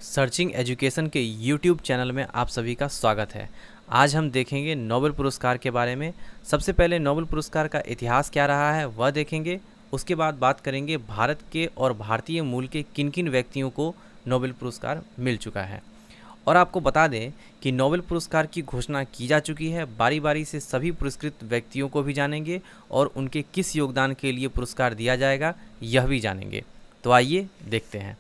Searching education के YouTube channel में आप सभी का स्वागत है। आज हम देखेंगे नोबेल पुरस्कार के बारे में। सबसे पहले नोबेल पुरस्कार का इतिहास क्या रहा है वह देखेंगे। उसके बाद बात करेंगे भारत के और भारतीय मूल के किन किन व्यक्तियों को नोबेल पुरस्कार मिल चुका है। और आपको बता दें कि नोबेल पुरस्कार की घोषणा की जा चुकी है। बारी बारी से सभी पुरस्कृत व्यक्तियों को भी जानेंगे और उनके किस योगदान के लिए पुरस्कार दिया जाएगा यह भी जानेंगे। तो आइए देखते हैं।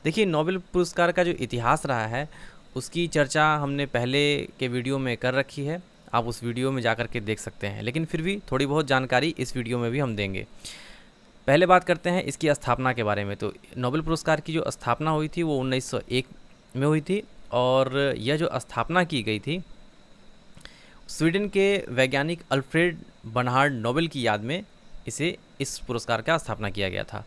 देखिए, नोबेल पुरस्कार का जो इतिहास रहा है उसकी चर्चा हमने पहले के वीडियो में कर रखी है। आप उस वीडियो में जा कर के देख सकते हैं, लेकिन फिर भी थोड़ी बहुत जानकारी इस वीडियो में भी हम देंगे। पहले बात करते हैं इसकी स्थापना के बारे में। तो नोबेल पुरस्कार की जो स्थापना हुई थी वो 1901 में हुई थी और यह जो स्थापना की गई थी स्वीडन के वैज्ञानिक अल्फ्रेड बर्नहार्ड नोबेल की याद में इस पुरस्कार का स्थापना किया गया था।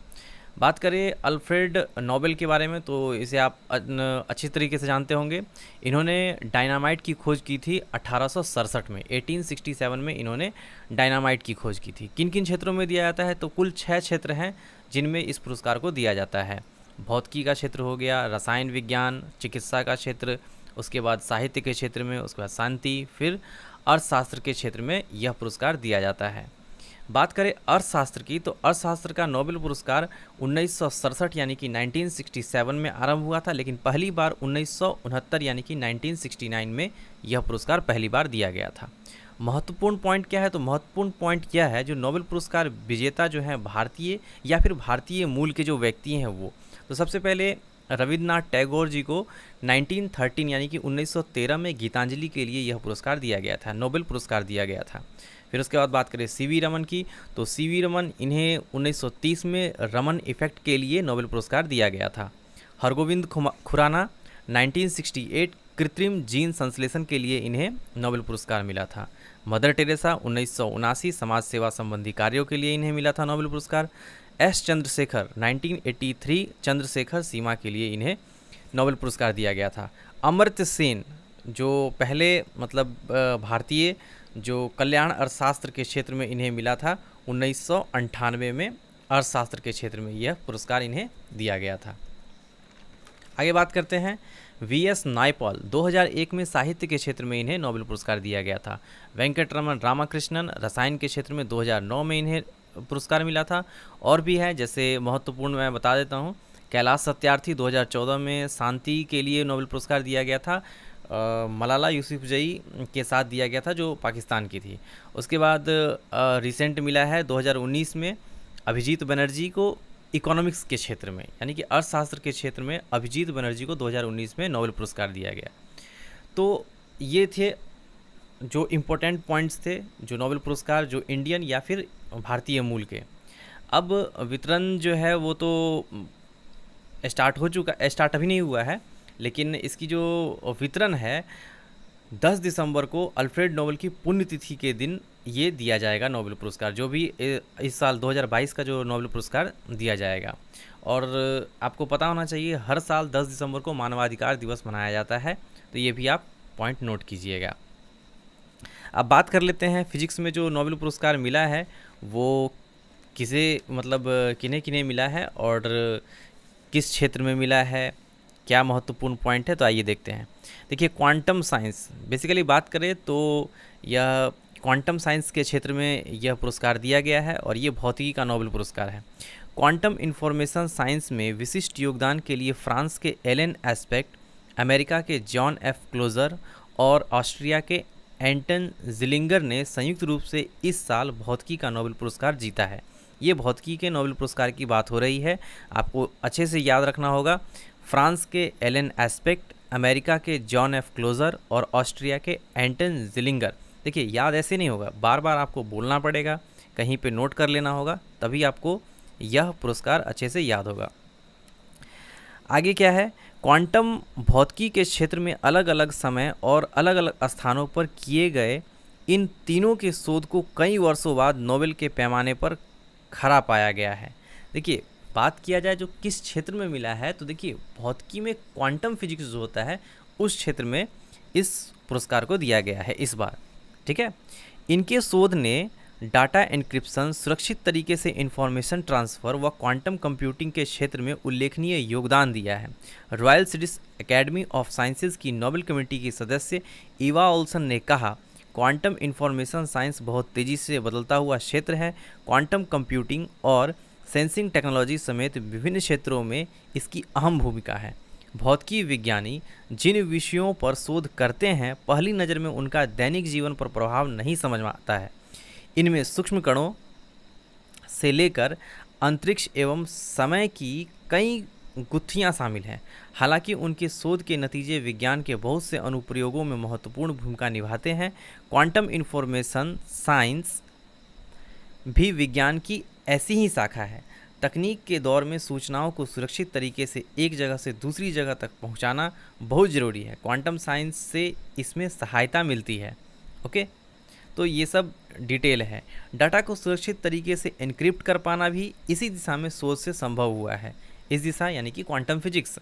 बात करें अल्फ्रेड नोबेल के बारे में तो इसे आप अच्छी तरीके से जानते होंगे। इन्होंने डायनामाइट की खोज की थी 1867 में। 1867 में इन्होंने डायनामाइट की खोज की थी। किन किन क्षेत्रों में दिया जाता है तो कुल 6 क्षेत्र हैं जिनमें इस पुरस्कार को दिया जाता है। भौतिकी का क्षेत्र हो गया, रसायन विज्ञान, चिकित्सा का क्षेत्र, उसके बाद साहित्य के क्षेत्र में, उसके बाद शांति, फिर अर्थशास्त्र के क्षेत्र में यह पुरस्कार दिया जाता है। बात करें अर्थशास्त्र की तो अर्थशास्त्र का नोबेल पुरस्कार 1967 यानी कि 1967 में आरंभ हुआ था, लेकिन पहली बार 1969 यानी कि 1969 में यह पुरस्कार पहली बार दिया गया था। महत्वपूर्ण पॉइंट क्या है तो महत्वपूर्ण पॉइंट क्या है, जो नोबेल पुरस्कार विजेता जो हैं भारतीय या फिर भारतीय मूल के जो व्यक्ति हैं वो, तो सबसे पहले रविन्द्रनाथ टैगोर जी को 1913 यानी कि 1913 में गीतांजलि के लिए यह पुरस्कार दिया गया था, नोबेल पुरस्कार दिया गया था। फिर उसके बाद बात करें सीवी रमन की तो सीवी रमन इन्हें 1930 में रमन इफेक्ट के लिए नोबेल पुरस्कार दिया गया था। हरगोविंद खुराना 1968 कृत्रिम जीन संश्लेषण के लिए इन्हें नोबेल पुरस्कार मिला था। मदर टेरेसा 1979 समाज सेवा संबंधी कार्यों के लिए इन्हें मिला था नोबेल पुरस्कार। एस चंद्रशेखर 1983 चंद्रशेखर सीमा के लिए इन्हें नोबेल पुरस्कार दिया गया था। अमर्त्य सेन जो पहले भारतीय जो कल्याण अर्थशास्त्र के क्षेत्र में इन्हें मिला था 1998 में, अर्थशास्त्र के क्षेत्र में यह पुरस्कार इन्हें दिया गया था। आगे बात करते हैं वी.एस. नायपॉल 2001 में साहित्य के क्षेत्र में इन्हें नोबेल पुरस्कार दिया गया था। वेंकटरमन रामाकृष्णन रसायन के क्षेत्र में 2009 में इन्हें पुरस्कार मिला था। और भी है, जैसे महत्वपूर्ण मैं बता देता हूँ, कैलाश सत्यार्थी 2014 में शांति के लिए नोबेल पुरस्कार दिया गया था। मलाला यूसुफजई के साथ दिया गया था जो पाकिस्तान की थी। उसके बाद रिसेंट मिला है 2019 में अभिजीत बनर्जी को इकोनॉमिक्स के क्षेत्र में यानी कि अर्थशास्त्र के क्षेत्र में अभिजीत बनर्जी को 2019 में नोबेल पुरस्कार दिया गया। तो ये थे जो इम्पोर्टेंट पॉइंट्स थे जो नोबेल पुरस्कार जो इंडियन या फिर भारतीय मूल के। अब वितरण जो है वो तो स्टार्ट अभी नहीं हुआ है, लेकिन इसकी जो वितरण है 10 दिसंबर को अल्फ्रेड नोबेल की पुण्यतिथि के दिन ये दिया जाएगा नोबेल पुरस्कार, जो भी इस साल 2022 का जो नोबेल पुरस्कार दिया जाएगा। और आपको पता होना चाहिए हर साल 10 दिसंबर को मानवाधिकार दिवस मनाया जाता है, तो ये भी आप पॉइंट नोट कीजिएगा। अब बात कर लेते हैं फिजिक्स में जो नोबेल पुरस्कार मिला है वो किन्हें किन्हें मिला है और किस क्षेत्र में मिला है, क्या महत्वपूर्ण पॉइंट है, तो आइए देखते हैं। देखिए, क्वांटम साइंस बेसिकली बात करें तो यह क्वांटम साइंस के क्षेत्र में यह पुरस्कार दिया गया है और ये भौतिकी का नोबेल पुरस्कार है। क्वांटम इंफॉर्मेशन साइंस में विशिष्ट योगदान के लिए फ्रांस के एलन एस्पेक्ट, अमेरिका के जॉन एफ क्लोजर और ऑस्ट्रिया के एंटन जिलिंगर ने संयुक्त रूप से इस साल भौतिकी का नोबेल पुरस्कार जीता है। ये भौतिकी के नोबेल पुरस्कार की बात हो रही है, आपको अच्छे से याद रखना होगा। फ्रांस के एलन एस्पेक्ट, अमेरिका के जॉन एफ क्लोजर और ऑस्ट्रिया के एंटन जिलिंगर। देखिए, याद ऐसे नहीं होगा, बार बार आपको बोलना पड़ेगा, कहीं पे नोट कर लेना होगा, तभी आपको यह पुरस्कार अच्छे से याद होगा। आगे क्या है, क्वांटम भौतिकी के क्षेत्र में अलग अलग समय और अलग अलग स्थानों पर किए गए इन तीनों के शोध को कई वर्षों बाद नोबेल के पैमाने पर खरा पाया गया है। देखिए, बात किया जाए जो किस क्षेत्र में मिला है तो देखिए, भौतिकी में क्वांटम फिजिक्स जो होता है उस क्षेत्र में इस पुरस्कार को दिया गया है इस बार। ठीक है, इनके शोध ने डाटा एन्क्रिप्शन, सुरक्षित तरीके से इंफॉर्मेशन ट्रांसफ़र व क्वांटम कंप्यूटिंग के क्षेत्र में उल्लेखनीय योगदान दिया है। Royal Swedish academy of sciences की नोबेल कमेटी की सदस्य ईवा ओल्सन ने कहा, क्वांटम इंफॉर्मेशन साइंस बहुत तेज़ी से बदलता हुआ क्षेत्र है। क्वांटम कंप्यूटिंग और सेंसिंग टेक्नोलॉजी समेत विभिन्न क्षेत्रों में इसकी अहम भूमिका है। भौतिकी विज्ञानी जिन विषयों पर शोध करते हैं, पहली नज़र में उनका दैनिक जीवन पर प्रभाव नहीं समझ में आता है। इनमें सूक्ष्म कणों से लेकर अंतरिक्ष एवं समय की कई गुत्थियां शामिल हैं। हालांकि उनके शोध के नतीजे विज्ञान के बहुत से अनुप्रयोगों में महत्वपूर्ण भूमिका निभाते हैं। क्वांटम इंफॉर्मेशन साइंस भी विज्ञान की ऐसी ही शाखा है। तकनीक के दौर में सूचनाओं को सुरक्षित तरीके से एक जगह से दूसरी जगह तक पहुंचाना बहुत ज़रूरी है। क्वांटम साइंस से इसमें सहायता मिलती है। ओके, तो ये सब डिटेल है। डाटा को सुरक्षित तरीके से एन्क्रिप्ट कर पाना भी इसी दिशा में शोध से संभव हुआ है। इस दिशा यानी कि क्वांटम फिजिक्स।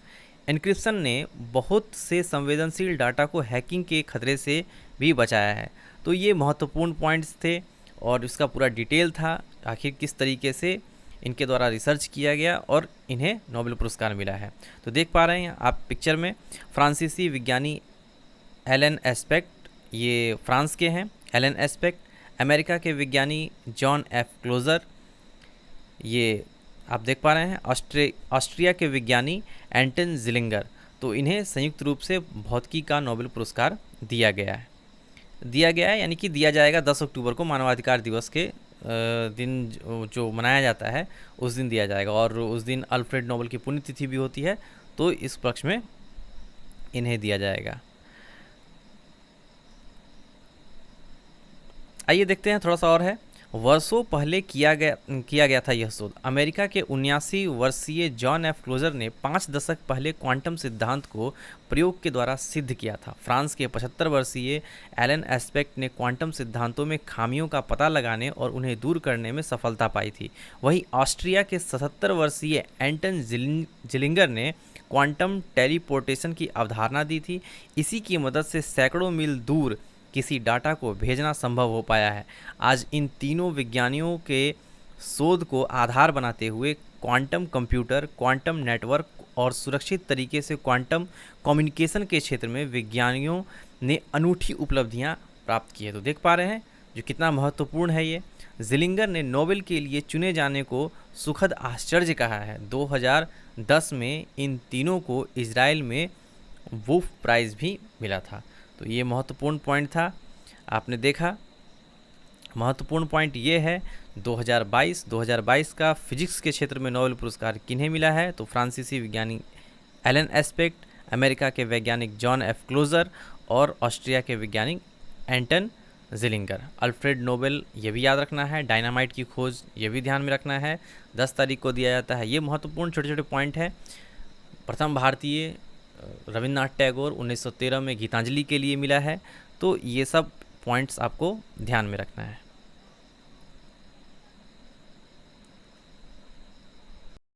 एन्क्रिप्शन ने बहुत से संवेदनशील डाटा को हैकिंग के खतरे से भी बचाया है। तो ये महत्वपूर्ण पॉइंट्स थे और इसका पूरा डिटेल था, आखिर किस तरीके से इनके द्वारा रिसर्च किया गया और इन्हें नोबेल पुरस्कार मिला है। तो देख पा रहे हैं आप पिक्चर में, फ्रांसीसी विज्ञानी एलन एस्पेक्ट, ये फ्रांस के हैं, एलन एस्पेक्ट। अमेरिका के विज्ञानी जॉन एफ क्लोजर, ये आप देख पा रहे हैं। ऑस्ट्रिया के विज्ञानी एंटन जिलिंगर। तो इन्हें संयुक्त रूप से भौतिकी का नोबेल पुरस्कार दिया गया है यानी कि दिया जाएगा 10 अक्टूबर को, मानवाधिकार दिवस के दिन जो मनाया जाता है उस दिन दिया जाएगा। और उस दिन अल्फ्रेड नोबेल की पुण्यतिथि भी होती है, तो इस पक्ष में इन्हें दिया जाएगा। आइए देखते हैं थोड़ा सा और है। वर्षों पहले किया गया था यह शोध। अमेरिका के 79 वर्षीय जॉन एफ क्लोजर ने 5 दशक पहले क्वांटम सिद्धांत को प्रयोग के द्वारा सिद्ध किया था। फ्रांस के 75 वर्षीय एलन एस्पेक्ट ने क्वांटम सिद्धांतों में खामियों का पता लगाने और उन्हें दूर करने में सफलता पाई थी। वहीं ऑस्ट्रिया के 77 वर्षीय एंटन जिलिंगर ने क्वांटम टेलीपोर्टेशन की अवधारणा दी थी। इसी की मदद से सैकड़ों मील दूर किसी डाटा को भेजना संभव हो पाया है। आज इन तीनों विज्ञानियों के शोध को आधार बनाते हुए क्वांटम कंप्यूटर, क्वांटम नेटवर्क और सुरक्षित तरीके से क्वांटम कम्युनिकेशन के क्षेत्र में विज्ञानियों ने अनूठी उपलब्धियां प्राप्त की है। तो देख पा रहे हैं जो कितना महत्वपूर्ण है ये। जिलिंगर ने नोबेल के लिए चुने जाने को सुखद आश्चर्य कहा है। 2010 में इन तीनों को इजराइल में वुल्फ प्राइज़ भी मिला था। तो ये महत्वपूर्ण पॉइंट था, आपने देखा। महत्वपूर्ण पॉइंट ये है 2022 का फिजिक्स के क्षेत्र में नोबेल पुरस्कार किन्हें मिला है। तो फ्रांसीसी विज्ञानी एलन एस्पेक्ट, अमेरिका के वैज्ञानिक जॉन एफ क्लोजर और ऑस्ट्रिया के वैज्ञानिक एंटन जिलिंगर। अल्फ्रेड नोबेल ये भी याद रखना है। डायनामाइट की खोज ये भी ध्यान में रखना है, 10 तारीख को दिया जाता है। ये महत्वपूर्ण छोटे छोटे पॉइंट है। प्रथम भारतीय रविन्द्रनाथ टैगोर 1913 में गीतांजलि के लिए मिला है। तो ये सब पॉइंट्स आपको ध्यान में रखना है।